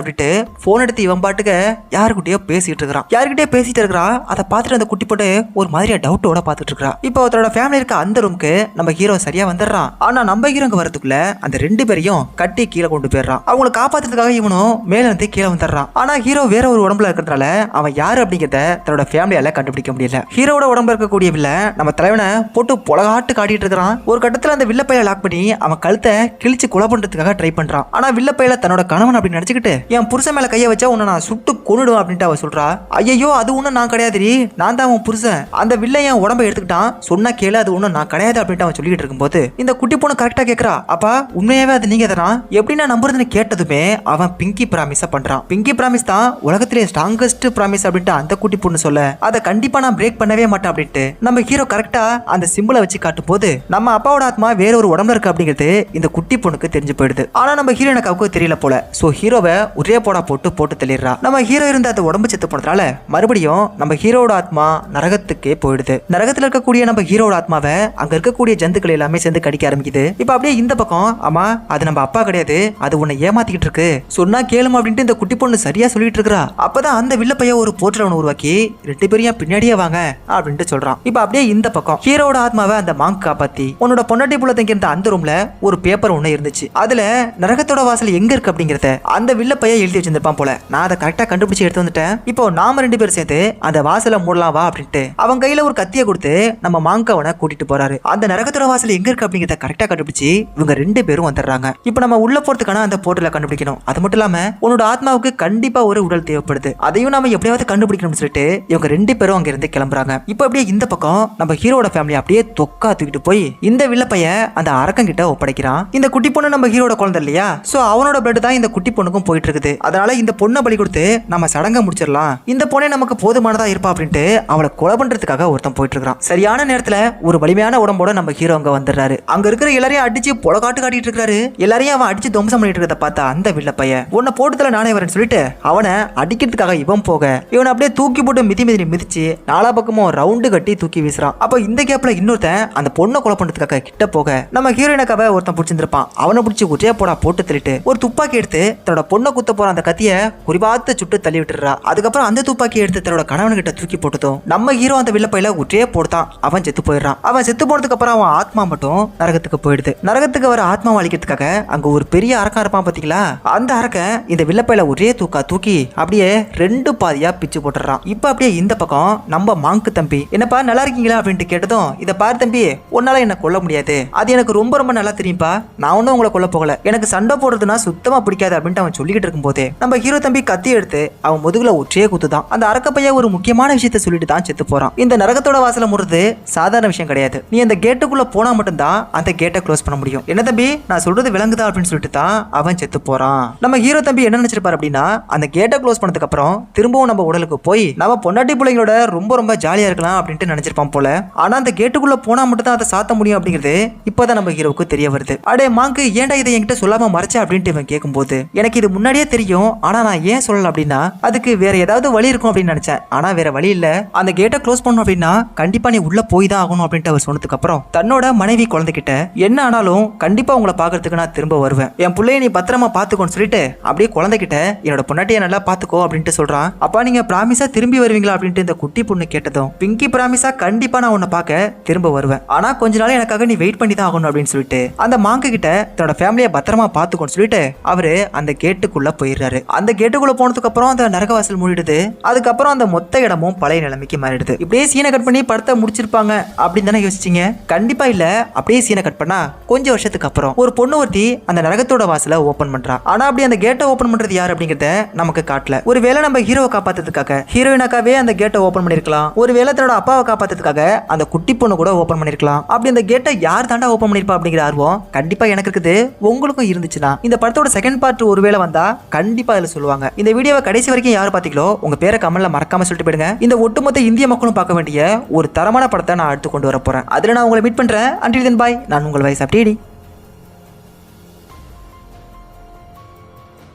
அப்படின்ட்டு போன் எடுத்து இவன் பாட்டுக்கு யாருக்கிட்டயோ பேசிட்டு இருக்கான். யாருக்கிட்டயோ பேசிட்டு இருக்கா. அதை பார்த்துட்டு அந்த குட்டி பொண்ணு ஒரு மாதிரியா டவுட்டோட பார்த்துட்டு இருக்கா. இப்போ அவரோட ஃபேமிலி இருக்க அந்த ரூமுக்கு நம்ம ஹீரோ சரியா வந்துடுறான். ஆனா நம்ம ஹீரோங்க வரதுக்குள்ள அந்த 2 பேரையும் கட்டி கீழே கொண்டு போயிடுறான். அவங்களை காப்பாத்துறதுக்காக இவனும் மேல இருந்து கீழே வந்துடுறான். ஆனா ஹீரோ வேற ஒரு உடம்புல இருக்கிறதுனால அவன் யாரு அப்படிங்கிறத தன்னோட ஃபேமிலியால கண்டுபிடிக்க முடியல. ஹீரோட உடம்புல இருக்கக்கூடிய வில்ல நம்ம தலைவனை போட்டு பொலகாட்டு காட்டிட்டு இருக்கிறான். ஒரு கட்டத்துல அந்த வில்ல பையில லாக் பண்ணி அவன் கழுத்தை கிழிச்சு கொலை பண்றதுக்காக ட்ரை பண்றான். ஆனா வில்ல பையில தன்னோட கணவன் அப்படின்னு நினைச்சுக்கிட்டு என் புருஷன் மேல கைய வச்சா உன்னை நான் சுட்டு கொன்னுடுவேன் அப்படின்ட்டு அவ சொல்றா. ஐயோ அது ஒண்ணும் நான் கிடையாதுரி, நான் தான் அவன் புருஷன். அந்த வில்ல என் உடம்பை எடுத்துக்கிட்டான், சொன்னா கேளு, அது ஒண்ணும் நான் கிடையாது அப்படின்ட்டு அவன் சொல்லிட்டு இருக்கும்போது இந்த குட்டி பொண்ணு கரெக்டா கேக்குறா. அப்பா உண்மையாவே அது நீங்க தானா, எப்படி நான் நம்புறதுன்னு கேட்டதுமே அவன் பிங்கி பிராமிஸ பண்றான். பிங்கி பிராமிஸ் தான் உலகத்திலே ஸ்ட்ராங்கஸ்ட் பிராமிஸ் அப்படின்ட்டு அந்த குட்டி பொண்ணு சொல்ல, அதை கண்டிப்பா நான் பிரேக் பண்ணவே மாட்டேன் அப்படின்ட்டு நம்ம ஹீரோ கரெக்டா அந்த சிம்பிளை வச்சு காட்டும் போது நம்ம அப்பாவோட ஆத்மா வேற ஒரு உடம்புல இருக்கு அப்படிங்கிறது இந்த குட்டி பொண்ணுக்கு தெரிஞ்சு போயிடுது. ஆனா நம்ம ஹீரோனுக்கு தெரியல போல. சோ ஹீரோவை ஒரே போடா போட்டு தள்ளிடுறா. நம்ம ஹீரோ இருந்த அந்த உடம்பு செத்து போனதால மறுபடியும் நம்ம ஹீரோட ஆத்மா நரகத்துக்கே போயிடுது. நரகத்துல இருக்கக்கூடிய நம்ம ஹீரோட ஆத்மாவை அங்க இருக்கக்கூடிய ஜந்துக்கள் எல்லாமே சேர்ந்து கடிக்க ஆரம்பிக்குது. இப்ப அப்படியே இந்த பக்கம், ஆமா அது நம்ம அப்பா கிடையாது, அது உன்னை ஏமாத்திக்கிட்டு இருக்கு, சொன்னா கேளும் அப்படின்ட்டு இந்த குட்டி பொண்ணு சரியா சொல்லிட்டு இருக்கா. அப்பதான் அந்த வில்ல பைய ஒரு போர்ட்டல் உருவாக்கி 2 பேரையும் பின்னாடியே வாங்க அப்படின்ட்டு சொல்றான். இப்ப அப்படியே இந்த பக்கம் ஹீரோட ஆத்மாவை அந்த மாங்க் காப்பாத்தி உன்னோட பொண்டாட்டி புள்ள தங்கியிருந்த அந்த ரூம்ல ஒரு பேப்பர் ஒண்ணு இருந்துச்சு. அதுல நரகத்தோட வாசல் எங்க இருக்கு அப்படிங்கறத அந்த வில்ல பைய எழுதி வச்சிருப்பான் போல. நான் அதை கரெக்டா கண்டுபிடிச்சு எடுத்து வந்துட்டேன். இப்போ நாம 2 பேரும் சேர்ந்து அந்த வாசலை மூடலாம் வா அப்படின்ட்டு அவன் கையில ஒரு கத்தியை கொடுத்து நம்ம மாங்கவனை கூட்டிட்டு போறாரு. அந்த நரகத்தோட வாசல் எங்க இருக்கு அப்படிங்கறத கரெக்டா கண்டுபிடிச்சு இவங்க 2 பேரும் வந்துடுறாங்க. இப்போ நம்ம உள்ள போறதுக்கான அந்த போர்ட்டலை கண்டுபிடிக்கணும். அது மட்டும் இல்லாம உன்னோட ஆத்மாவுக்கு கண்டிப்பா ஒரு உடல் தேவைப்படுது, அதையும் நாம எப்படியாவது கண்டுபிடிக்கணும்னு சொல்லிட்டு இவங்க 2 பேரும் அங்க இருந்து கிளம்புறாங்க. இப்போ அப்படியே இந்த பக்கம் நம்ம ஹீரோட ஃபேமிலி அப்படியே தொக்கா தூக்கிட்டு போய் இந்த வில்ல பைய அந்த அரக்கன் கிட்ட ஒப்படைக்கிறான். இந்த குட்டி பொண்ணு நம்ம ஹீரோட குழந்தை இல்லையா, சோ அவனோட பிளட் தான் இந்த குட்டி பொண்ணுக்கும் போயிட்டு இருக்குது. அதனால இந்த பொண்ணை பலி கொடுத்து நம்ம சடங்க முடிச்சிடலாம், இந்த பொண்ணே நமக்கு போதுமானதா இருப்பா அப்படின்ட்டு அவளை கொலை பண்றதுக்காக ஒருத்தன் போயிட்டு இருக்கான். சரியான நேரத்துல ஒரு வலிமையான உடம்போட நம்ம ஹீரோ அங்க வந்துடுறாரு. அங்க இருக்கிற எல்லாரையும் அடிச்சு பொலகாட்டு காட்டிட்டு இருக்காரு. எல்லாரையும் அவன் அடிச்சு துவம்சம் பண்ணிட்டு இருக்கிறத பார்த்தா அந்த வில்ல பைய உன்னை போட்டுல நானே வரேன்னு சொல்லிட்டு அவனை அடிக்கிறதுக்காக இவன் போக இவனை அப்படியே தூக்கி போட்டு மிதிச்சு நாலா பக்கமும் ரவுண்டு கட்டி தூக்கி வீசுறான். அப்ப இந்த கேப்ல இன்னொருத்தன் அந்த பொண்ணை கொலை பண்றதுக்காக கிட்ட போக நம்ம ஹீரோயினக்காக ஒருத்தன் பிடிச்சிருப்பான். அவனை பிடிச்சி ஒரே போடா போட்டு தள்ளிட்டு ஒரு துப்பாக்கி எடுத்து தன்னோட பொண்ணை குத்த போற அந்த கத்திய குறிபாத்து சுட்டு தள்ளி விட்டுறா. அதுக்கப்புறம் அந்த துப்பாக்கி எடுத்து தன்னோட கணவன் கிட்ட தூக்கி போட்டதும் நம்ம ஹீரோ அந்த வில்ல பையில ஒரே போடுதான் அவன் செத்து போயிடுறான். அவன் செத்து போனதுக்கு அப்புறம் அவன் ஆத்மா மட்டும் நரகத்துக்கு போயிடுது. நரகத்துக்கு வர ஆத்மா அழிக்கிறதுக்காக அங்க ஒரு பெரிய அரக்கன் இருப்பான் பாத்தீங்களா, அந்த அரக்கன் இந்த வில்ல பையில ஒரே தூக்கி அப்படியே 2 பாதியா பிச்சு போட்டுறான். இப்ப அப்படியே இந்த பக்கம் நம்ம மாங்கு தம்பி, என்னப்பா நல்லா இருக்கீங்களா அப்படின்ட்டு கேட்டதும், இதை பாரு தம்பி, உன்னால என்ன கொல்ல முடியாது, அது எனக்கு ரொம்ப ரொம்ப நல்லா தெரியும்பா, நான் ஒன்னும் உங்களை கொல்ல போகல, எனக்கு சண்டை போடுறதுன்னா சுத்தமா பிடிக்காது அப்படின்ட்டு அவன் சொல்லிக்கிட்டு இருக்கும் போதே நம்ம ஹீரோ தம்பி கத்தி எடுத்து அவன் முதுகுல ஒற்றே குத்துதான். அந்த அரக்க பையன் ஒரு முக்கியமான விஷயத்த சொல்லிட்டு தான் செத்து போறான். இந்த நரகத்தோட வாசல முறது சாதாரண விஷயம் கிடையாது, நீ அந்த கேட்டுக்குள்ள போனா மட்டும்தான் அந்த கேட்டை க்ளோஸ் பண்ண முடியும். என்ன தம்பி நான் சொல்றது விளங்குதா அப்படின்னு சொல்லிட்டு தான் அவன் செத்து போறான். நம்ம ஹீரோ தம்பி என்ன நினைச்சிருப்பாரு அப்படின்னா, அந்த கேட்டை க்ளோஸ் பண்ணதுக்கு அப்புறம் திரும்பவும் நம்ம உடலுக்கு போய் நம்ம பொண்டாட்டி பிள்ளைங்களோட ரொம்ப ரொம்ப ஜாலியா இருக்கலாம் அப்படின்ட்டு நினைச்சிருப்பான் போல. ஆனா அந்த கேட்டுக்குள்ள போனா மட்டும் தான் அதை சாத்த முடியும் அப்படிங்கிறது இப்பதான் நம்ம ஹீரோவுக்கு தெரிய வருது. அடே மாங்கு, ஏன்டா இதை என்கிட்ட சொல்லாம மறைச்ச அப்படின்ட்டு இவன் கேட்கும்போது, எனக்கு இது முன்னாடியே தெரியும், ஆனா நான் ஏன் சொல்லல அப்படின்னா அதுக்கு வேற ஏதாவது வழி இருக்கும் அப்படின்னு நினைச்சேன், ஆனா வேற வழி இல்ல, அந்த கேட்டை க்ளோஸ் பண்ணணும் அப்படின்னா கண்டிப்பா நீ உள்ள போய் தான் ஆகணும் அப்படின்ட்டு அவர் சொன்னதுக்கு அப்புறம் தன்னோட மனைவி குழந்தைகிட்ட என்ன ஆனாலும் கண்டிப்பா உங்களை பாக்குறதுக்கு நான் திரும்ப வருவேன், என் பிள்ளைய நீ பத்திரமா பாத்துக்கோன்னு சொல்லிட்டு அப்படியே குழந்தைகிட்ட என்னோட பொண்டாட்டியை நல்லா பாத்துக்கோ அப்படின்ட்டு சொல்றான். அப்பா நீங்க பிராமிஸா திரும்பி வருவீங்களா அப்படின்ட்டு இந்த குட்டி பொண்ணு கேட்டதும், பிங்கி பிராமிஸா கண்டிப்பா நான் உன்னை பார்க்க திரும்ப வருவேன், ஆனா கொஞ்ச நாள் எனக்காக நீ வெயிட் பண்ணி தான் ஆகணும் அப்படின்னு சொல்லிட்டு அந்த மாங்கு கிட்ட தன்னோட ஃபேமிலியை பத்திரமா பாத்துக்கோன்னு சொல்லிட்டு அவரு அந்த கேட்டுக்குள்ள போயிடுறாரு. அந்த கேட்டுக்குள்ள போனதுக்கு அப்புறம் அந்த நரகவாசல் மூடிடுது. அதுக்கப்புறம் அந்த மொத்த இடமும் பழைய நிலைமைக்கு மாறிடுது. இப்படியே சீனை கட் பண்ணி படத்தை முடிச்சிருப்பாங்க அப்படின்னு தானே யோசிச்சீங்க? கண்டிப்பா இல்ல. அப்படியே சீனை கட் பண்ணா கொஞ்சம் வருஷத்துக்கு அப்புறம் ஒரு பொண்ணு ஒருத்தி அந்த நரக நரகத்தோட வாசலை ஓபன் பண்றா. ஆனா அப்படி அந்த கேட்டை ஓபன் பண்றது யார் அப்படிங்கறத நமக்கு காட்டல. ஒருவேளை நம்ம ஹீரோவை காப்பாத்துறதுக்காக ஹீரோயினாக்காவே அந்த கேட்டை ஓபன் பண்ணிருக்கலாம். ஒருவேளை தன்னோட அப்பாவை காப்பாத்துறதுக்காக அந்த குட்டி பொண்ணு கூட ஓபன் பண்ணிருக்கலாம். அப்படி அந்த கேட்டை யார் தாண்டா ஓபன் பண்ணிருப்பா அப்படிங்கிற ஆர்வம் கண்டிப்பா எனக்கு இருக்குது. உங்களுக்கும் இருந்துச்சுன்னா இந்த படத்தோட செகண்ட் பார்ட் ஒருவேளை வந்தா கண்டிப்பா அதுல சொல்லுவாங்க. இந்த வீடியோவை கடைசி வரைக்கும் யார் பாத்தீங்களோ உங்க பேரை கமெண்ட்ல மறக்காம சொல்லிட்டு போயிடுங்க. இந்த ஒட்டுமொத்த இந்திய மக்களும் பார்க்க வேண்டிய ஒரு தரமான படத்தை நான் அடுத்து கொண்டு வர போறேன். அதுல நான் உங்களை மீட் பண்றேன். அன்டில் தென் பாய். நான் உங்கள் வயசு அப்படி